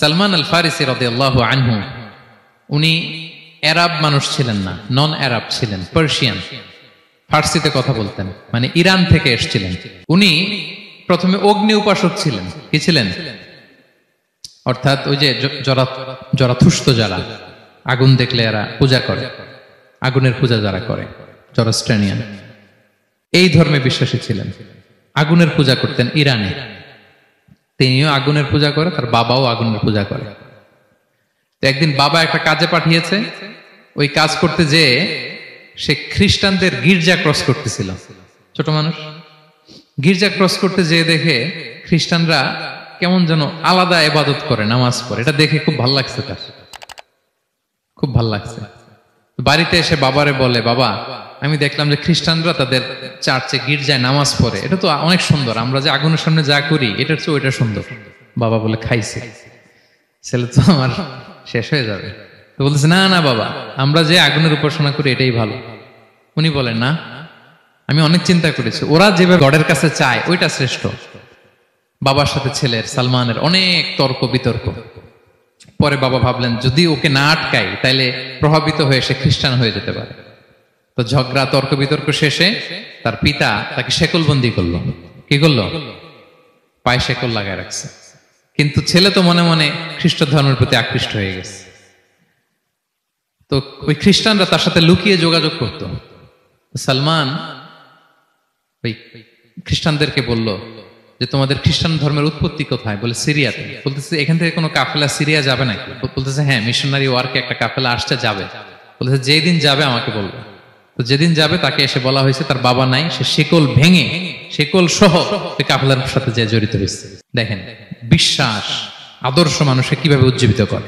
সালমান আল ফারিসি রাদিয়াল্লাহু আনহু উনি আরব মানুষ ছিলেন না, নন আরব ছিলেন, পার্সিয়ান, ফার্সিতে কথা বলতেন, মানে ইরান থেকে এসেছিলেন। উনি প্রথমে অগ্নি উপাসক ছিলেন। কি ছিলেন? অর্থাৎ ওই যে জরাথুষ্ট যারা আগুন দেখলে এরা পূজা করে, আগুনের পূজা যারা করে, জরস্ট্রেনিয়ান, এই ধর্মে বিশ্বাসী ছিলেন। আগুনের পূজা করতেন ইরানে। তিনিও আগুনের পূজা করে, তার বাবাও আগুনের পূজা করে। তো একদিন বাবা একটা কাজে পাঠিয়েছে, ওই কাজ করতে যেয়ে সে খ্রিস্টানদের গির্জা ক্রস করতেছিল। ছোট মানুষ গির্জা ক্রস করতে যেয়ে দেখে খ্রিস্টানরা কেমন যেন আলাদা ইবাদত করে, নামাজ পড়ে। এটা দেখে খুব ভাল লাগছে, তার খুব ভাল লাগছে। বাড়িতে এসে বাবারে বলে, বাবা আমি দেখলাম যে খ্রিস্টানরা তাদের চার্চে গির্জায় নামাজ পড়ে, এটা তো অনেক সুন্দর, আমরা যে আগুনের সামনে যা করি এটার চেয়ে ওইটা সুন্দর। বাবা বলে, খাইছে, ছেলে তো আমার শেষ হয়ে যাবে। তো বলতেছে, না না বাবা, আমরা যে আগুনের উপাসনা করি এটাই ভালো। উনি বলেন, না, আমি অনেক চিন্তা করেছি, ওরা যেভাবে গডের কাছে চায় ওইটা শ্রেষ্ঠ। বাবার সাথে ছেলের, সালমানের অনেক তর্ক বিতর্ক। পরে বাবা ভাবলেন, যদি ওকে না আটকাই তাইলে প্রভাবিত হয়ে সে খ্রিস্টান হয়ে যেতে পারে। তো ঝগড়া তর্ক বিতর্ক শেষে তার পিতা তাকে শেকলবন্দি করলো। কি করলো? পায়ে শেকল লাগায় রাখছে। কিন্তু ছেলে তো মনে মনে খ্রিস্ট ধর্মের প্রতি আকৃষ্ট হয়ে গেছে। তো ওই খ্রিস্টানরা তার সাথে লুকিয়ে যোগাযোগ করত। সালমান ওই খ্রিস্টানদেরকে বলল যে, তোমাদের খ্রিস্টান ধর্মের উৎপত্তি কোথায়? বলে, সিরিয়াতে। বলতেছে, এখান থেকে কোনো কাফেলা সিরিয়া যাবে নাকি? বলতেছে, হ্যাঁ, মিশনারি ওয়ার্কে একটা কাফেলা আসতে যাবে। বলতেছে, যেই দিন যাবে আমাকে বলবে। তো যেদিন যাবে তাকে এসে বলা হয়েছে তার বাবা নাই, সে শিকল ভেঙে, শিকল সহ কাফেলার সাথে যে জড়িত হয়েছে। দেখেন বিশ্বাস, আদর্শ মানুষকে কিভাবে উজ্জীবিত করে।